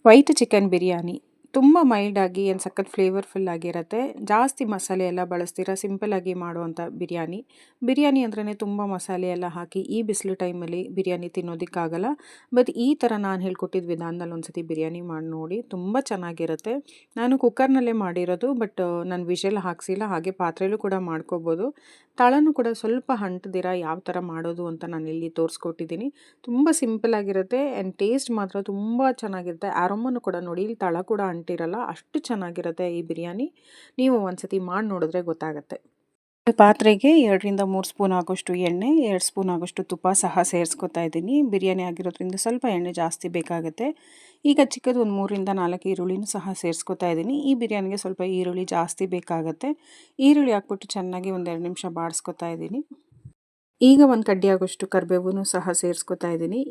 White chicken biryani ತುಂಬ mild ಆಗಿ ಏನು ಸಖತ್ ಫ್ಲೇವರ್ಫುಲ್ ಆಗಿರುತ್ತೆ. ಜಾಸ್ತಿ ಮಸಾಲೆ ಎಲ್ಲ ಬಳಸ್ತೀರಾ, ಸಿಂಪಲ್ ಆಗಿ ಮಾಡುವಂಥ ಬಿರಿಯಾನಿ. ಬಿರಿಯಾನಿ ಅಂದ್ರೇ ತುಂಬ ಮಸಾಲೆ ಎಲ್ಲ ಹಾಕಿ ಈ ಬಿಸಿಲು ಟೈಮಲ್ಲಿ ಬಿರಿಯಾನಿ ತಿನ್ನೋದಕ್ಕಾಗಲ್ಲ. ಬಟ್ ಈ ಥರ ನಾನು ಹೇಳ್ಕೊಟ್ಟಿದ್ದ ವಿಧಾನದಲ್ಲಿ ಒಂದ್ಸತಿ ಬಿರಿಯಾನಿ ಮಾಡಿ ನೋಡಿ, ತುಂಬ ಚೆನ್ನಾಗಿರುತ್ತೆ. ನಾನು ಕುಕ್ಕರ್ನಲ್ಲೇ ಮಾಡಿರೋದು, ಬಟ್ ನಾನು ವಿಷಲ್ ಹಾಕ್ಸಿಲ್ಲ, ಹಾಗೆ ಪಾತ್ರೆಯಲ್ಲೂ ಕೂಡ ಮಾಡ್ಕೋಬೋದು. ತಳನೂ ಕೂಡ ಸ್ವಲ್ಪ ಅಂಟದಿರ ಯಾವ ಥರ ಮಾಡೋದು ಅಂತ ನಾನಿಲ್ಲಿ ತೋರಿಸ್ಕೊಟ್ಟಿದ್ದೀನಿ. ತುಂಬ ಸಿಂಪಲ್ ಆಗಿರುತ್ತೆ ಆ್ಯಂಡ್ ಟೇಸ್ಟ್ ಮಾತ್ರ ತುಂಬ ಚೆನ್ನಾಗಿರುತ್ತೆ. ಆರೋಮನು ಕೂಡ ನೋಡಿ, ಇಲ್ಲಿ ತಳ ಕೂಡ ಅಂಟಿರಲ್ಲ, ಅಷ್ಟು ಚೆನ್ನಾಗಿರುತ್ತೆ ಈ ಬಿರಿಯಾನಿ. ನೀವು ಒಂದ್ಸತಿ ಮಾಡಿ ನೋಡಿದ್ರೆ ಗೊತ್ತಾಗುತ್ತೆ. ಪಾತ್ರೆಗೆ 2 ರಿಂದ 3 ಸ್ಪೂನ್ ಆಗೋಷ್ಟು ಎಣ್ಣೆ, 2 ಸ್ಪೂನ್ ಆಗೋಷ್ಟು ತುಪ್ಪ ಸಹ ಸೇರಿಸ್ಕೊತಾ ಇದ್ದೀನಿ. ಬಿರಿಯಾನಿ ಆಗಿರೋದ್ರಿಂದ ಸ್ವಲ್ಪ ಎಣ್ಣೆ ಜಾಸ್ತಿ ಬೇಕಾಗುತ್ತೆ. ಈಗ ಚಿಕ್ಕದು ಒಂದು 3 ರಿಂದ 4 ಈರುಳ್ಳಿನೂ ಸಹ ಸೇರಿಸ್ಕೊತಾ ಇದ್ದೀನಿ. ಈ ಬಿರಿಯಾನಿಗೆ ಸ್ವಲ್ಪ ಈರುಳ್ಳಿ ಜಾಸ್ತಿ ಬೇಕಾಗುತ್ತೆ. ಈರುಳ್ಳಿ ಹಾಕ್ಬಿಟ್ಟು ಚೆನ್ನಾಗಿ 1-2 ನಿಮಿಷ ಬಾಡಿಸ್ಕೊತಾ ಇದ್ದೀನಿ. ಈಗ ಒಂದು ಕಡ್ಡಿ ಆಗೋಷ್ಟು ಕರಿಬೇವನ್ನು ಸಹ ಸೇರಿಸ್ಕೊತಾ ಇದ್ದೀನಿ.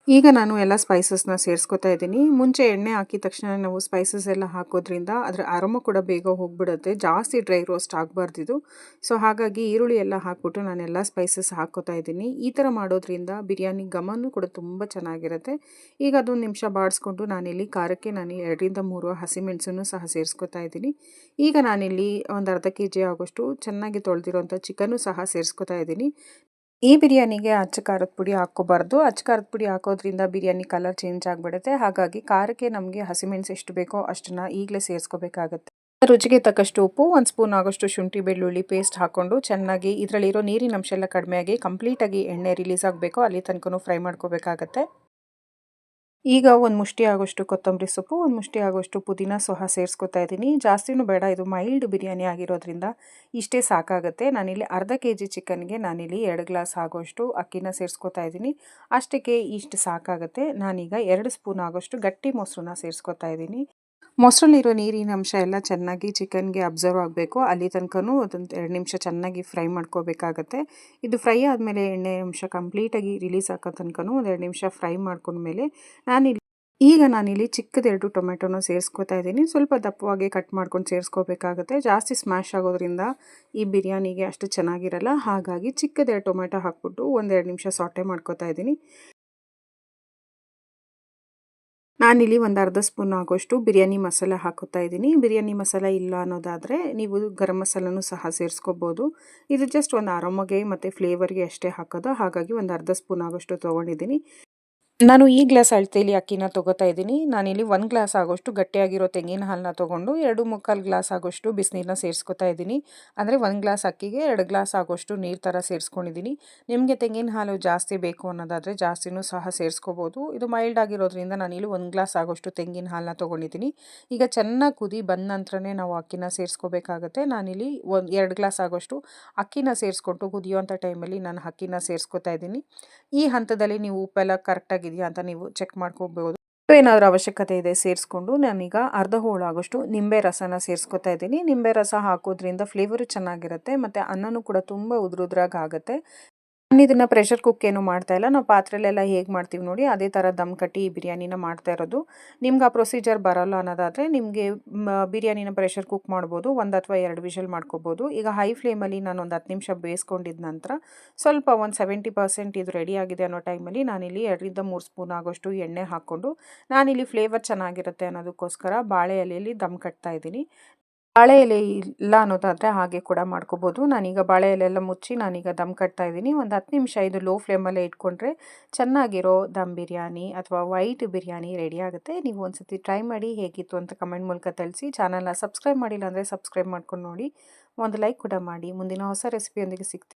ಈಗ ನಾನು ಎಲ್ಲ ಸ್ಪೈಸಸ್ನ ಸೇರಿಸ್ಕೊತಾ ಇದ್ದೀನಿ. ಮುಂಚೆ ಎಣ್ಣೆ ಹಾಕಿದ ತಕ್ಷಣ ನಾವು ಸ್ಪೈಸಸ್ ಎಲ್ಲ ಹಾಕೋದ್ರಿಂದ ಅದರ ಅರೋಮ ಕೂಡ ಬೇಗ ಹೋಗ್ಬಿಡುತ್ತೆ. ಜಾಸ್ತಿ ಡ್ರೈ ರೋಸ್ಟ್ ಆಗಬಾರ್ದಿದು. ಸೊ ಹಾಗಾಗಿ ಈರುಳ್ಳಿ ಎಲ್ಲ ಹಾಕ್ಬಿಟ್ಟು ನಾನೆಲ್ಲ ಸ್ಪೈಸಸ್ ಹಾಕ್ಕೋತಾ ಇದ್ದೀನಿ. ಈ ಥರ ಮಾಡೋದ್ರಿಂದ ಬಿರಿಯಾನಿ ಘಮನೂ ಕೂಡ ತುಂಬ ಚೆನ್ನಾಗಿರುತ್ತೆ. ಈಗ ಅದೊಂದು ನಿಮಿಷ ಬಾಡಿಸ್ಕೊಂಡು ನಾನಿಲ್ಲಿ ಖಾರಕ್ಕೆ 2 ರಿಂದ 3 ಹಸಿಮೆಣಸನ್ನು ಸಹ ಸೇರಿಸ್ಕೊತಾ ಇದ್ದೀನಿ. ಈಗ ನಾನಿಲ್ಲಿ ಒಂದು ಅರ್ಧ kg ಆಗೋಷ್ಟು ಚೆನ್ನಾಗಿ ತೊಳೆದಿರೋಂಥ ಚಿಕನ್ನು ಸಹ ಸೇರಿಸ್ಕೊತಾ ಇದ್ದೀನಿ. ಈ ಬಿರಿಯಾನಿಗೆ ಅಚ್ಚ ಖಾರದ ಪುಡಿ ಹಾಕ್ಕೋಬಾರ್ದು. ಅಚ್ಚ ಖಾರದ ಪುಡಿ ಹಾಕೋದ್ರಿಂದ ಬಿರಿಯಾನಿ ಕಲರ್ ಚೇಂಜ್ ಆಗಿಬಿಡುತ್ತೆ. ಹಾಗಾಗಿ ಖಾರಕ್ಕೆ ನಮಗೆ ಹಸಿಮೆಣಸು ಎಷ್ಟು ಬೇಕೋ ಅಷ್ಟನ್ನು ಈಗಲೇ ಸೇರಿಸ್ಕೋಬೇಕಾಗತ್ತೆ. ರುಚಿಗೆ ತಕ್ಕಷ್ಟು ಉಪ್ಪು, 1 ಸ್ಪೂನ್ ಆಗೋಷ್ಟು ಶುಂಠಿ ಬೆಳ್ಳುಳ್ಳಿ ಪೇಸ್ಟ್ ಹಾಕ್ಕೊಂಡು ಚೆನ್ನಾಗಿ ಇದರಲ್ಲಿರೋ ನೀರಿನ ಅಂಶ ಎಲ್ಲ ಕಡಿಮೆಯಾಗಿ ಕಂಪ್ಲೀಟಾಗಿ ಎಣ್ಣೆ ರಿಲೀಸ್ ಆಗಬೇಕು, ಅಲ್ಲಿ ತನಕ ಫ್ರೈ ಮಾಡ್ಕೋಬೇಕಾಗತ್ತೆ. ಈಗ ಒಂದು ಮುಷ್ಟಿ ಆಗೋಷ್ಟು ಕೊತ್ತಂಬರಿ ಸೊಪ್ಪು, ಒಂದು ಮುಷ್ಟಿ ಆಗೋಷ್ಟು ಪುದೀನ ಸಹ ಸೇರಿಸ್ಕೊತಾ ಇದ್ದೀನಿ. ಜಾಸ್ತಿನೂ ಬೇಡ, ಇದು ಮೈಲ್ಡ್ ಬಿರಿಯಾನಿ ಆಗಿರೋದ್ರಿಂದ ಇಷ್ಟೇ ಸಾಕಾಗುತ್ತೆ. ನಾನಿಲ್ಲಿ ಅರ್ಧ kg ಚಿಕನ್ಗೆ ನಾನಿಲ್ಲಿ 2 ಗ್ಲಾಸ್ ಆಗೋಷ್ಟು ಅಕ್ಕಿನ ಸೇರಿಸ್ಕೊತಾ ಇದ್ದೀನಿ. ಅಷ್ಟಕ್ಕೆ ಇಷ್ಟು ಸಾಕಾಗುತ್ತೆ. ನಾನೀಗ 2 ಸ್ಪೂನ್ ಆಗೋಷ್ಟು ಗಟ್ಟಿ ಮೊಸರನ್ನ ಸೇರಿಸ್ಕೊತಾ ಇದ್ದೀನಿ. ಮೊಸರಲ್ಲಿರೋ ನೀರಿನ ಅಂಶ ಎಲ್ಲ ಚೆನ್ನಾಗಿ ಚಿಕನ್ಗೆ ಅಬ್ಸರ್ವ್ ಆಗಬೇಕು, ಅಲ್ಲಿ ತನಕನೂ ಅದೊಂದು 2 ನಿಮಿಷ ಚೆನ್ನಾಗಿ ಫ್ರೈ ಮಾಡ್ಕೋಬೇಕಾಗತ್ತೆ. ಇದು ಫ್ರೈ ಆದಮೇಲೆ ಎಣ್ಣೆ ಅಂಶ ಕಂಪ್ಲೀಟಾಗಿ ರಿಲೀಸ್ ಆಗೋ ತನಕನೂ ಒಂದು 2 ನಿಮಿಷ ಫ್ರೈ ಮಾಡ್ಕೊಂಡ್ಮೇಲೆ ನಾನಿಲ್ಲಿ ಚಿಕ್ಕದು 2 ಟೊಮೆಟೊನ ಸೇರಿಸ್ಕೊತಾ ಇದ್ದೀನಿ. ಸ್ವಲ್ಪ ದಪ್ಪವಾಗಿ ಕಟ್ ಮಾಡ್ಕೊಂಡು ಸೇರಿಸ್ಕೋಬೇಕಾಗತ್ತೆ. ಜಾಸ್ತಿ ಸ್ಮ್ಯಾಶ್ ಆಗೋದ್ರಿಂದ ಈ ಬಿರಿಯಾನಿಗೆ ಅಷ್ಟು ಚೆನ್ನಾಗಿರಲ್ಲ. ಹಾಗಾಗಿ ಚಿಕ್ಕದು 2 ಟೊಮೆಟೊ ಹಾಕ್ಬಿಟ್ಟು 1-2 ನಿಮಿಷ ಸಾಟೆ ಮಾಡ್ಕೋತಾ ಇದ್ದೀನಿ. ನಾನಿಲ್ಲಿ ಒಂದು ಅರ್ಧ ಸ್ಪೂನ್ ಆಗೋಷ್ಟು ಬಿರಿಯಾನಿ ಮಸಾಲ ಹಾಕೋತಾ ಇದ್ದೀನಿ. ಬಿರಿಯಾನಿ ಮಸಾಲ ಇಲ್ಲ ಅನ್ನೋದಾದರೆ ನೀವು ಗರಂ ಮಸಾಲನೂ ಸಹ ಸೇರಿಸ್ಕೋಬೋದು. ಇದು ಜಸ್ಟ್ ಒಂದು ಅರೋಮಗೆ ಮತ್ತು ಫ್ಲೇವರ್ಗೆ ಅಷ್ಟೇ ಹಾಕೋದು. ಹಾಗಾಗಿ ಒಂದು ಅರ್ಧ ಸ್ಪೂನ್ ಆಗೋಷ್ಟು ತೊಗೊಂಡಿದ್ದೀನಿ. ನಾನು ಈ ಗ್ಲಾಸ್ ಅಳತೆಯಲ್ಲಿ ಅಕ್ಕಿನ ತೊಗೋತಾ ಇದ್ದೀನಿ. ನಾನಿಲ್ಲಿ 1 ಗ್ಲಾಸ್ ಆಗೋಷ್ಟು ಗಟ್ಟಿಯಾಗಿರೋ ತೆಂಗಿನ ಹಾಲನ್ನ ತೊಗೊಂಡು 2-3 ಗ್ಲಾಸ್ ಆಗೋಷ್ಟು ಬಿಸಿನೀರನ್ನ ಸೇರಿಸ್ಕೊತಾ ಇದ್ದೀನಿ. ಅಂದರೆ 1 ಗ್ಲಾಸ್ ಅಕ್ಕಿಗೆ 2 ಗ್ಲಾಸ್ ಆಗೋಷ್ಟು ನೀರು ಥರ ಸೇರಿಸ್ಕೊಂಡಿದ್ದೀನಿ. ನಿಮಗೆ ತೆಂಗಿನ ಹಾಲು ಜಾಸ್ತಿ ಬೇಕು ಅನ್ನೋದಾದರೆ ಜಾಸ್ತಿನೂ ಸಹ ಸೇರಿಸ್ಕೋಬೋದು. ಇದು ಮೈಲ್ಡ್ ಆಗಿರೋದ್ರಿಂದ ನಾನಿಲ್ಲಿ 1 ಗ್ಲಾಸ್ ಆಗೋಷ್ಟು ತೆಂಗಿನ ಹಾಲನ್ನ ತೊಗೊಂಡಿದ್ದೀನಿ. ಈಗ ಚೆನ್ನಾಗಿ ಕುದಿ ಬಂದ ನಂತರನೇ ನಾವು ಅಕ್ಕಿನ ಸೇರಿಸ್ಕೋಬೇಕಾಗತ್ತೆ. ನಾನಿಲ್ಲಿ 2 ಗ್ಲಾಸ್ ಆಗೋಷ್ಟು ಅಕ್ಕಿನ ಸೇರಿಸ್ಕೊಂಡು ಕುದಿಯುವಂಥ ಟೈಮಲ್ಲಿ ನಾನು ಅಕ್ಕಿನ ಸೇರಿಸ್ಕೊತಾ ಇದ್ದೀನಿ. ಈ ಹಂತದಲ್ಲಿ ನೀವು ಉಪ್ಪೆಲ್ಲ ಕರೆಕ್ಟಾಗಿದೆಯಾ ಅಂತ ನೀವು ಚೆಕ್ ಮಾಡ್ಕೋಬೋದು. ಏನಾದರೂ ಅವಶ್ಯಕತೆ ಇದೆ ಸೇರಿಸ್ಕೊಂಡು ನಾನೀಗ ಅರ್ಧ ಹೋಳು ಆಗೋಷ್ಟು ನಿಂಬೆ ರಸನ ಸೇರಿಸ್ಕೊತಾ ಇದ್ದೀನಿ. ನಿಂಬೆ ರಸ ಹಾಕೋದ್ರಿಂದ ಫ್ಲೇವರು ಚೆನ್ನಾಗಿರುತ್ತೆ ಮತ್ತು ಅನ್ನನೂ ಕೂಡ ತುಂಬ ಉದುರುದ್ರಾಗಿ ಆಗುತ್ತೆ. ನಾನಿದನ್ನು ಪ್ರೆಷರ್ ಕುಕ್ ಏನು ಮಾಡ್ತಾ ಇಲ್ಲ, ನಾವು ಪಾತ್ರೆಲೆಲ್ಲ ಹೇಗೆ ಮಾಡ್ತೀವಿ ನೋಡಿ ಅದೇ ಥರ ದಮ್ ಕಟ್ಟಿ ಈ ಬಿರಿಯಾನಿನ ಮಾಡ್ತಾ ಇರೋದು. ನಿಮ್ಗೆ ಆ ಪ್ರೊಸೀಜರ್ ಬರೋಲ್ಲ ಅನ್ನೋದಾದರೆ ನಿಮಗೆ ಬಿರಿಯಾನಿನ ಪ್ರೆಷರ್ ಕುಕ್ ಮಾಡ್ಬೋದು, 1 ಅಥವಾ 2 ವಿಷಲ್ ಮಾಡ್ಕೋಬೋದು. ಈಗ ಹೈ ಫ್ಲೇಮಲ್ಲಿ ನಾನು ಒಂದು 10 ನಿಮಿಷ ಬೇಯಿಸ್ಕೊಂಡಿದ್ದ ನಂತರ ಸ್ವಲ್ಪ ಒಂದು 70% ಇದು ರೆಡಿ ಆಗಿದೆ ಅನ್ನೋ ಟೈಮಲ್ಲಿ ನಾನಿಲ್ಲಿ 2-3 ಸ್ಪೂನ್ ಆಗೋಷ್ಟು ಎಣ್ಣೆ ಹಾಕ್ಕೊಂಡು ನಾನಿಲ್ಲಿ ಫ್ಲೇವರ್ ಚೆನ್ನಾಗಿರುತ್ತೆ ಅನ್ನೋದಕ್ಕೋಸ್ಕರ ಬಾಳೆ ಎಲೆಯಲ್ಲಿ ದಮ್ ಕಟ್ತಾ ಇದ್ದೀನಿ. ಬಾಳೆ ಎಲೆ ಇಲ್ಲ ಅನ್ನೋದಾದರೆ ಹಾಗೆ ಕೂಡ ಮಾಡ್ಕೋಬೋದು. ನಾನೀಗ ಬಾಳೆ ಎಲೆ ಮುಚ್ಚಿ ನಾನೀಗ ದಮ್ ಕಟ್ತಾ ಇದ್ದೀನಿ. ಒಂದು 10 ನಿಮಿಷ ಇದು ಲೋ ಫ್ಲೇಮಲ್ಲೇ ಇಟ್ಕೊಂಡ್ರೆ ಚೆನ್ನಾಗಿರೋ ದಮ್ ಬಿರಿಯಾನಿ ಅಥವಾ ವೈಟ್ ಬಿರಿಯಾನಿ ರೆಡಿ ಆಗುತ್ತೆ. ನೀವು ಒಂದ್ಸತಿ ಟ್ರೈ ಮಾಡಿ ಹೇಗಿತ್ತು ಅಂತ ಕಮೆಂಟ್ ಮೂಲಕ ತಿಳಿಸಿ. ಚಾನಲ್ನ ಸಬ್ಸ್ಕ್ರೈಬ್ ಮಾಡಿಲ್ಲ ಅಂದರೆ ಸಬ್ಸ್ಕ್ರೈಬ್ ಮಾಡ್ಕೊಂಡು ನೋಡಿ, ಒಂದು ಲೈಕ್ ಕೂಡ ಮಾಡಿ. ಮುಂದಿನ ಹೊಸ ರೆಸಿಪಿಯೊಂದಿಗೆ ಸಿಗ್ತೀನಿ.